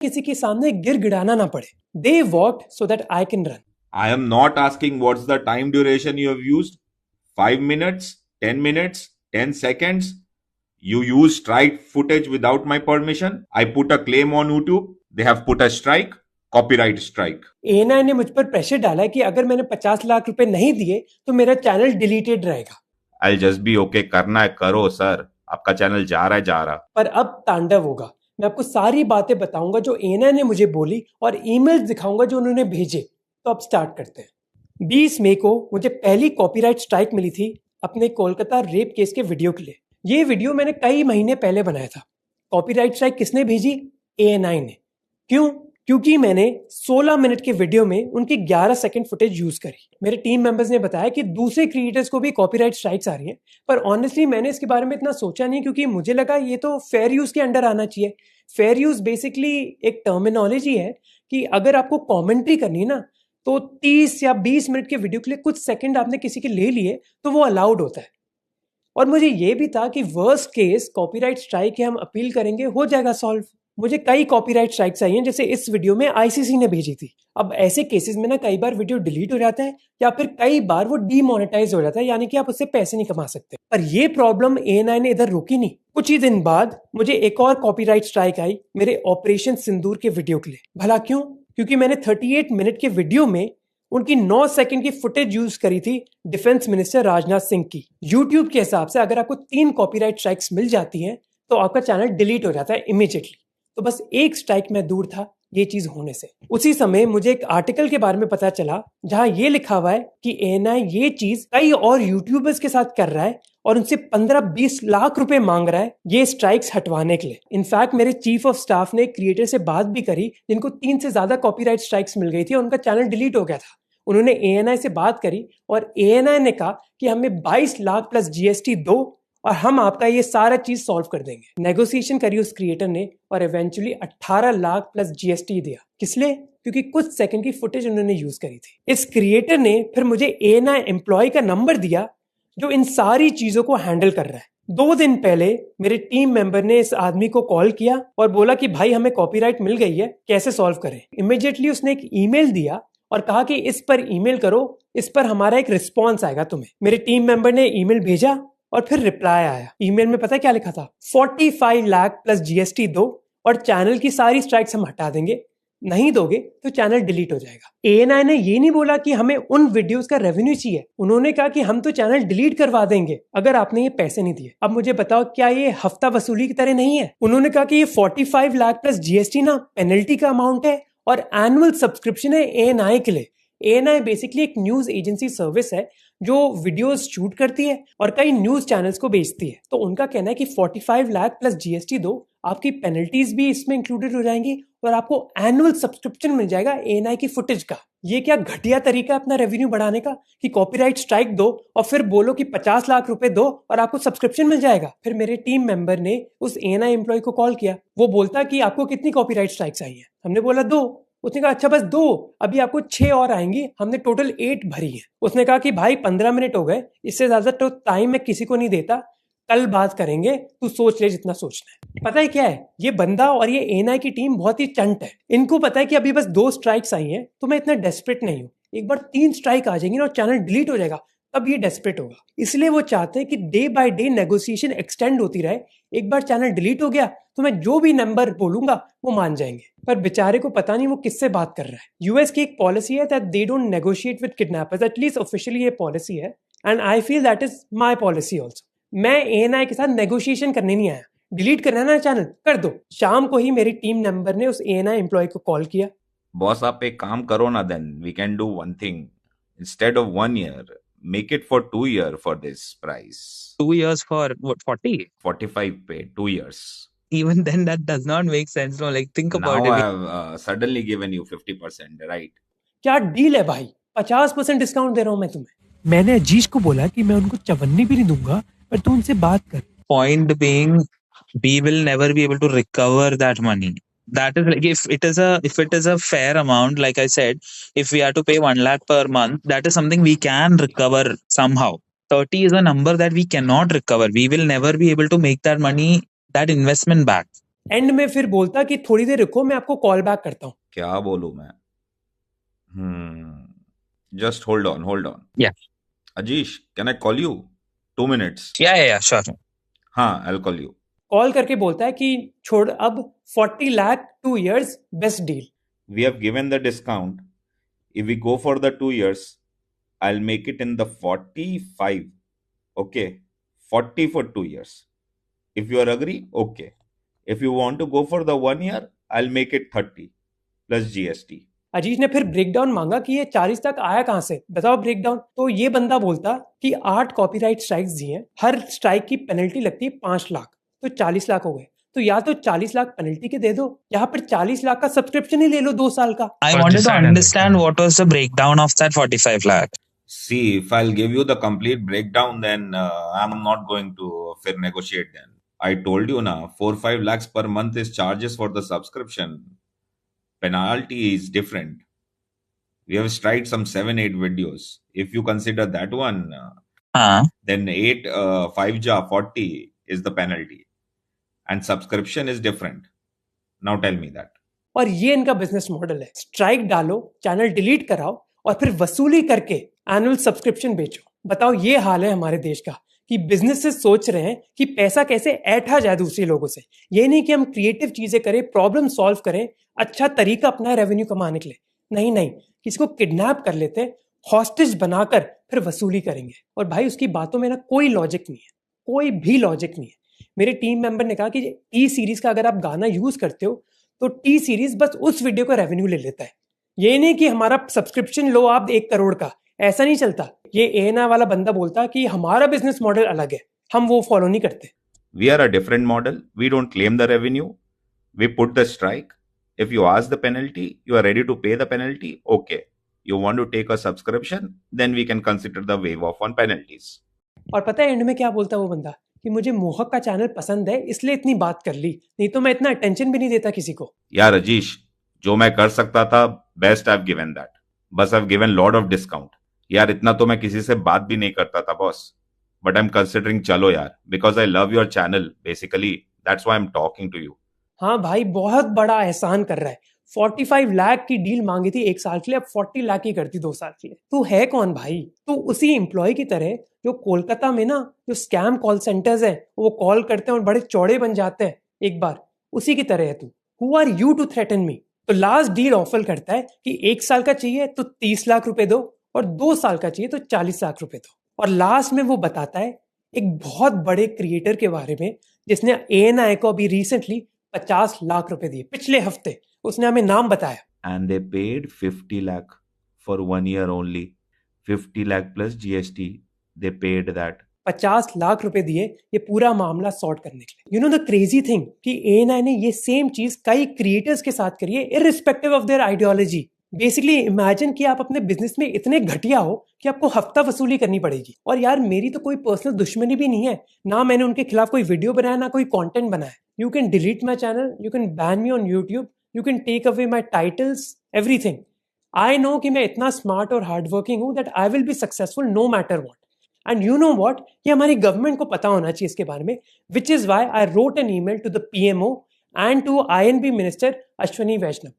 किसी के सामने गिड़गिड़ाना ना पड़े. They walked so that I can run. I am not asking what's the time duration you have used. 5 minutes, 10 minutes, 10 seconds. You use strike footage without my permission. I put a claim on YouTube. They have put a strike. Copyright strike. ANI ने मुझ पर pressure डाला कि अगर मैंने 50 लाख रुपए नहीं दिए तो मेरा चैनल डिलीटेड रहेगा. I'll just be okay. करना है करो सर. आपका चैनल जा रहा है जा रहा. पर अब तांडव होगा. मैं आपको सारी बातें बताऊंगा जो ANI ने मुझे बोली और ईमेल्स दिखाऊंगा जो उन्होंने भेजे. तो अब स्टार्ट करते हैं. 20 मई को मुझे पहली कॉपीराइट स्ट्राइक मिली थी अपने कोलकाता रेप केस के वीडियो के लिए. ये वीडियो मैंने कई महीने पहले बनाया था. कॉपीराइट स्ट्राइक किसने भेजी? ANI ने. क्यों? क्योंकि मैंने 16 मिनट के वीडियो में उनकी 11 सेकंड फुटेज यूज करी. मेरे टीम मेंबर्स ने बताया कि दूसरे क्रिएटर्स को भी कॉपीराइट स्ट्राइक्स आ रही हैं, पर ऑनेस्टली मैंने इसके बारे में इतना सोचा नहीं क्योंकि मुझे लगा ये तो फेयर यूज के अंडर आना चाहिए. फेयर यूज बेसिकली एक टर्मिनोलॉजी है कि अगर आपको कॉमेंट्री करनी है ना तो 30 या 20 मिनट के वीडियो के लिए कुछ सेकंड आपने किसी के ले लिए तो वो अलाउड होता है. और मुझे ये भी था कि वर्स्ट केस कॉपीराइट स्ट्राइक है, हम अपील करेंगे, हो जाएगा सॉल्व. मुझे कई कॉपीराइट स्ट्राइक्स आई हैं जैसे इस वीडियो में ICC ने भेजी थी. अब ऐसे केसेस में ना कई बार वीडियो डिलीट हो जाता है या फिर कई बार वो डीमोनेटाइज हो जाता है, यानी कि आप उससे पैसे नहीं कमा सकते. पर ये प्रॉब्लम ANI ने इधर रोकी नहीं. कुछ ही दिन बाद मुझे एक और कॉपीराइट स्ट्राइक आई मेरे ऑपरेशन सिंदूर के वीडियो के लिए. भला क्यों? क्योंकि मैंने 38 मिनट के वीडियो में उनकी 9 सेकंड की फुटेज यूज करी थी डिफेंस मिनिस्टर राजनाथ सिंह की. यूट्यूब के हिसाब से अगर आपको 3 कॉपीराइट स्ट्राइक्स मिल जाती हैं तो आपका चैनल डिलीट हो जाता है इमीडिएटली. तो बस एक स्ट्राइक में दूर था ये चीज होने से. उसी समय मुझे एक आर्टिकल के बारे में पता चला जहां ये लिखा हुआ है कि ANI ये चीज कई और यूट्यूबर्स के साथ कर रहा है और उनसे 15-20 लाख रुपए मांग रहा है ये स्ट्राइक्स हटवाने के लिए. इनफैक्ट मेरे चीफ ऑफ स्टाफ ने क्रिएटर से बात भी करी जिनको 3 से ज्यादा कॉपीराइट स्ट्राइक्स मिल गई थी और उनका चैनल डिलीट हो गया था. उन्होंने ANI से बात करी और ANI ने कहा कि हमें 22 लाख प्लस GST दो और हम आपका ये सारा चीज सॉल्व कर देंगे. नेगोशिएशन करी उस क्रिएटर ने और इवेंचुअली 18 लाख प्लस GST दिया. किस लिए? क्योंकि कुछ सेकंड की फुटेज उन्होंने यूज करी थी. इस क्रिएटर ने फिर मुझे ANI एम्प्लॉय का नंबर दिया जो इन सारी चीजों को हैंडल कर रहा है. 2 दिन पहले मेरे टीम मेंबर ने इस आदमी को कॉल किया और बोला कि भाई हमें कॉपीराइट मिल गई है, कैसे सॉल्व करें. इमीडिएटली उसने एक ईमेल दिया और कहा कि इस पर ईमेल करो, इस पर हमारा एक रिस्पॉन्स आएगा तुम्हें. मेरे टीम मेंबर ने ईमेल भेजा और फिर रिप्लाई आया. ईमेल में पता है क्या लिखा था? 45 लाख प्लस GST दो और चैनल की सारी स्ट्राइक्स हम हटा देंगे, नहीं दोगे तो चैनल डिलीट हो जाएगा. ANI ने ये नहीं बोला कि हमें उन वीडियोस का रेवेन्यू चाहिए. उन्होंने कहा कि हम तो चैनल डिलीट करवा देंगे अगर आपने ये पैसे नहीं दिए. अब मुझे बताओ क्या ये हफ्ता वसूली की तरह नहीं है? उन्होंने कहा कि ये 45 लाख प्लस GST ना पेनल्टी का अमाउंट है और एनुअल सब्सक्रिप्शन है ANI के लिए. ANI बेसिकली एक न्यूज एजेंसी सर्विस है जो वीडियोस शूट करती है और कई न्यूज चैनल्स को बेचती है. तो उनका कहना है कि 45 लाख प्लस GST दो, आपकी पेनल्टीज भी इसमें इंक्लूडेड हो जाएंगी और आपको एनुअल सब्सक्रिप्शन मिल जाएगा ANI की फुटेज का. ये क्या घटिया तरीका है अपना रेवेन्यू बढ़ाने का कि कॉपीराइट स्ट्राइक दो और फिर बोलो कि 50 लाख रुपए दो और आपको सब्सक्रिप्शन मिल जाएगा. फिर मेरे टीम मेंबर ने उस ANI एम्प्लॉय को कॉल किया. वो बोलता कि आपको कितनी कॉपीराइट स्ट्राइक्स आई है? हमने बोला 2. उसने कहा अच्छा बस 2, अभी आपको 6 और आएंगी. हमने टोटल 8 भरी है. उसने कहा कि भाई 15 मिनट हो गए, इससे ज्यादा तो टाइम मैं किसी को नहीं देता, कल बात करेंगे, तू सोच ले जितना सोचना है. पता है क्या है, ये बंदा और ये ANI की टीम बहुत ही चंट है. इनको पता है कि अभी बस 2 स्ट्राइक्स आई हैं तो मैं इतना डेस्परेट नहीं हूँ. एक बार 3 स्ट्राइक आ जाएंगी ना और चैनल डिलीट हो जाएगा, तब ये डेस्परेट होगा. इसलिए वो चाहते हैं कि day by day negotiation extend होती रहे. एक बार चैनल डिलीट हो गया तो मैं जो भी नंबर बोलूंगा वो मान जाएंगे. पर बेचारे को पता नहीं वो किससे बात कर रहा है. यूएस की एक पॉलिसी है that they don't negotiate with kidnappers. At least officially ये पॉलिसी है and I feel that is my policy also. मैं ANI के साथ नेगोशिएशन करने नहीं आया. डिलीट करना है ना चैनल, कर दो. शाम को ही मेरी टीम मेंबर ने उस ANI एम्प्लॉय को कॉल किया. बॉस आप एक काम करो ना, then we can do one thing. Instead of 1 year, make it for 2 year for this price. 2 years for what, 40? 45 pay, 2 years. Even then that does not make sense. No, like think Now about I it. have suddenly given you 50%, right? क्या deal है भाई? 50% discount दे रहा हूं मैं तुम्हें. मैंने अजीज को बोला कि मैं उनको चवन्नी भी नहीं दूंगा, पर तू उनसे बात कर. Point being, we will never be able to recover that money. That is like if it is a fair amount, like I said, if we are to pay 1 lakh per month, that is something we can recover somehow. 30 is a number that we cannot recover. We will never be able to make that money, that investment back. And में फिर बोलता कि थोड़ी देर रुको, मैं आपको call back करता हूँ। क्या बोलूं मैं? Just hold on. Yeah. Ajish, can I call you? 2 minutes. Yeah, sure. हाँ, I'll call you. कॉल करके बोलता है कि छोड़, अब 40 lakh 2 years best deal. We have given the discount. If we go for the 2 years, I'll make it in the 45. Okay, 40 for 2 years. If you are agree, okay. If you want to go for the 1 year, I'll make it 30 plus GST. अजीज ने फिर breakdown मांगा कि ये 40 तक आया कहां से, बताओ ब्रेकडाउन। तो ये बंदा बोलता कि 8 कॉपीराइट स्ट्राइक्स दिए हैं, हर स्ट्राइक की पेनल्टी लगती है 5 लाख, तो 40 लाख हो गए। तो या तो 40 लाख पेनल्टी के दे दो, या फिर 40 लाख का सब्सक्रिप्शन ही ले लो 2 साल का। I wanted to understand what was the breakdown of that 45 lakh. See, if I'll give you the complete breakdown, then I'm not going to fair negotiate then. I told you na, 4-5 lakhs per month is charges for the subscription. Penalty is different. We have tried some 7-8 videos. If you consider that one, then 8 5 ja 40 is the penalty, and subscription is different. Now tell me that. और ये इनका business model है, strike डालो, channel delete कराओ और फिर वसूली करके एनुअल सब्सक्रिप्शन बेचो। बताओ, ये हाल है हमारे देश का कि बिजनेसेस सोच रहे हैं कि पैसा कैसे ऐठा जाए दूसरे लोगों से। ये नहीं कि हम क्रिएटिव चीजें करें, प्रॉब्लम सॉल्व करें, अच्छा तरीका अपना रेवेन्यू कमाने के लिए। नहीं, किसी को किडनैप कर लेते हैं, हॉस्टेज बनाकर फिर वसूली करेंगे। और भाई उसकी बातों में ना कोई लॉजिक नहीं है, कोई भी लॉजिक नहीं है। मेरे टीम मेंबर ने कहा कि टी सीरीज का अगर आप गाना यूज करते हो तो टी सीरीज बस उस वीडियो का रेवेन्यू ले लेता है। ये नहीं कि हमारा सब्सक्रिप्शन लो आप 1 करोड़ का, ऐसा नहीं चलता। ये एएनआई वाला बंदा बोलता कि हमारा बिजनेस मॉडल अलग है, हम वो फॉलो नहीं करते। We are a different model. We don't claim the revenue. We put the strike. If you ask the penalty, you are ready to pay the penalty. Okay. You want to take a subscription, then we can consider the waive off on penalties. और पता है and में क्या बोलता है वो बंदा कि मुझे मोहक का चैनल पसंद है इसलिए इतनी बात कर ली, नहीं तो मैं इतना अटेंशन भी नहीं देता किसी को। यार अजीश, जो मैं कर सकता था best I have given that. बस I have given lot of discount. यार इतना तो मैं किसी से बात भी नहीं करता था boss, but I am considering चलो यार, because I love your channel basically, that's why I am talking to you. हाँ भाई, बहुत बड़ा एहसान कर रहा है। 45 लाख की डील मांगी थी 1 साल के लिए, अब 40 लाख की करती 2 साल के लिए। तू है कौन भाई? तू उसी एम्प्लॉय की तरह जो कोलकाता में ना जो स्कैम कॉल सेंटर्स हैं, वो कॉल करते हैं और बड़े चौड़े बन जाते हैं एक बार, उसी की तरह है तू। Who are you to threaten me? तो लास्ट डील ऑफर करता है कि 1 साल का चाहिए तो 30 लाख रुपए दो, और 2 साल का चाहिए तो 40 लाख रुपए दो। और लास्ट में वो बताता है एक बहुत बड़े क्रिएटर के बारे में जिसने एएनआई को अभी रिसेंटली 50 लाख रुपए दिए, पिछले हफ्ते। उसने हमें नाम बताया। And they paid 50 lakh for 1 year only. 50 lakh plus GST, they paid that. 50 lakh रुपए दिए ये पूरा मामला सॉर्ट करने के लिए। You know the crazy thing कि एएनआई ने ये सेम चीज कई क्रिएटर्स के साथ करी है, irrespective of their ideology. Basically imagine कि आप अपने बिजनेस में इतने घटिया हो कि आपको हफ्ता वसूली करनी पड़ेगी। और यार मेरी तो कोई पर्सनल दुश्मनी भी नहीं है, ना मैंने उनके खिलाफ कोई वीडियो बनाया, ना कोई कंटेंट बनाया। You can delete my channel, you can ban me on YouTube, you can take away my titles, everything. I know कि मैं इतना स्मार्ट और हार्ड वर्किंग हूं that I will be successful no matter what. And you know what, ये हमारी government को पता होना चाहिए इसके बारे में, which is why I wrote an email to the PMO and to INB minister Ashwini Vaishnaw.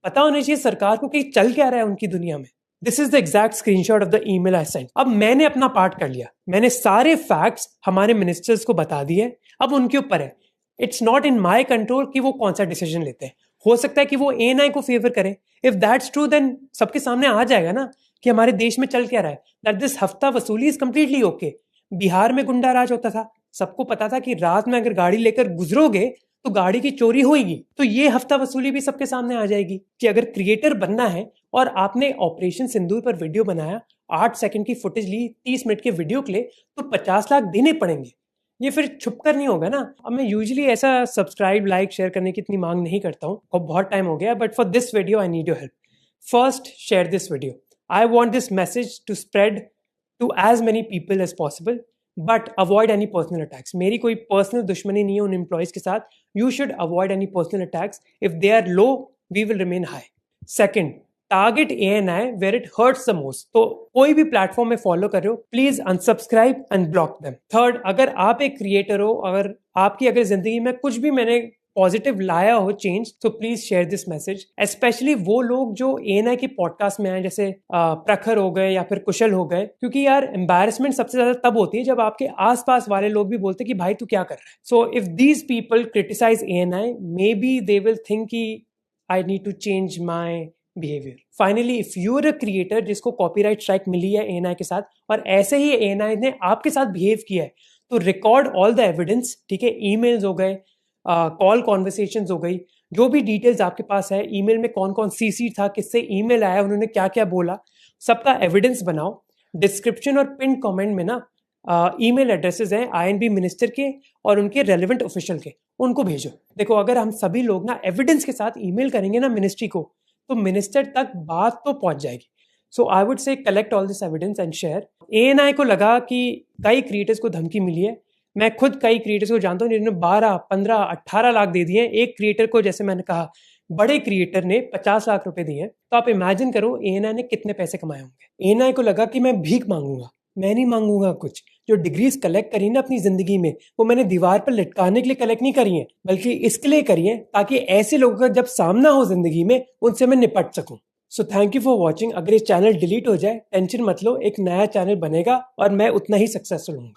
पता होना चाहिए सरकार को कि चल क्या रहा है उनकी दुनिया में। This is the exact screenshot of the email I sent. अब मैंने अपना पार्ट कर लिया, मैंने सारे फैक्ट्स हमारे मिनिस्टर्स को बता दिए, अब उनके ऊपर है। It's not in my control कि वो कौन सा डिसीजन लेते हैं। हो सकता है कि वो एएनआई को फेवर करें। इफ दैट्स ट्रू देन सबके सामने आ जाएगा ना कि हमारे देश में चल क्या रहा है, दैट दिस हफ्ता वसूली इज कंप्लीटली ओके। बिहार में गुंडा राज होता था, सबको पता था कि रात में अगर गाड़ी लेकर गुजरोगे तो गाड़ी की चोरी होगी। तो ये हफ्ता वसूली भी सबके सामने आ जाएगी कि अगर क्रिएटर बनना है और आपने ऑपरेशन सिंदूर पर वीडियो बनाया, 8 सेकंड की फुटेज ली 30 मिनट के वीडियो के लिए, तो 50 लाख देने पड़ेंगे। ये फिर छुप कर नहीं होगा ना। अब मैं यूजुअली ऐसा सब्सक्राइब, लाइक, शेयर करने की इतनी मांग नहीं करता हूँ, अब बहुत टाइम हो गया, but for this video I need your help. First, share this video. I want this message to spread to as many people as possible, but avoid any personal attacks. मेरी कोई पर्सनल दुश्मनी नहीं है उन employees के साथ। You should avoid any personal attacks. If they are low, we will remain high. Second, target ANI where it hurts the most. तो कोई भी प्लेटफॉर्म में फॉलो कर रहे हो, please unsubscribe and block them. Third, अगर आप एक क्रिएटर हो, अगर आपकी जिंदगी में कुछ भी मैंने पॉजिटिव लाया हो चेंज, तो please share this message. Specially वो लोग जो ANI के पॉडकास्ट में आए, जैसे प्रखर हो गए या फिर कुशल हो गए, क्योंकि यार एम्बैरेसमेंट सबसे ज्यादा तब होती है जब आपके आसपास वाले लोग भी बोलते कि भाई तू क्या कर रहा है। So if these people criticize ANI, maybe they will think कि I need to change my behavior. Finally, if you are a creator जिसको copyright strike मिली है ANI के साथ, और ऐसे ही ANI ने आपके साथ behave किया है, तो record all the evidence, ठीक है, emails हो गए, कॉल कॉन्वर्सेशंस हो गई, जो भी डिटेल्स आपके पास है, ईमेल में कौन कौन CC था, किससे ईमेल आया, उन्होंने क्या क्या बोला, सबका एविडेंस बनाओ। डिस्क्रिप्शन और पिन कमेंट में ना ईमेल एड्रेसेस हैं INB मिनिस्टर के और उनके रेलेवेंट ऑफिशियल के, उनको भेजो। देखो, अगर हम सभी लोग ना एविडेंस के साथ ईमेल करेंगे ना मिनिस्ट्री को, तो मिनिस्टर तक बात तो पहुंच जाएगी। So I would say collect all this evidence and share. ANI को लगा कि कई क्रिएटर्स को धमकी मिली है। मैं खुद कई क्रिएटर्स को जानता हूँ जिन्होंने 12, 15, 18 लाख दे दिए। एक क्रिएटर को, जैसे मैंने कहा, बड़े क्रिएटर ने 50 लाख रुपए दिए। तो आप इमेजिन करो ANI ने कितने पैसे कमाए होंगे। ANI को लगा कि मैं भीख मांगूंगा, मैं नहीं मांगूंगा कुछ। जो डिग्रीज कलेक्ट करी ना अपनी जिंदगी में, वो मैंने दीवार पर लटकाने के लिए कलेक्ट नहीं करी है, बल्कि इसके लिए करी है ताकि ऐसे लोगों का जब सामना हो जिंदगी में, उनसे मैं निपट सकूं। So thank you for watching. अगर ये चैनल डिलीट हो जाए, टेंशन मत लो, एक नया चैनल बनेगा और मैं उतना ही सक्सेसफुल हूँ।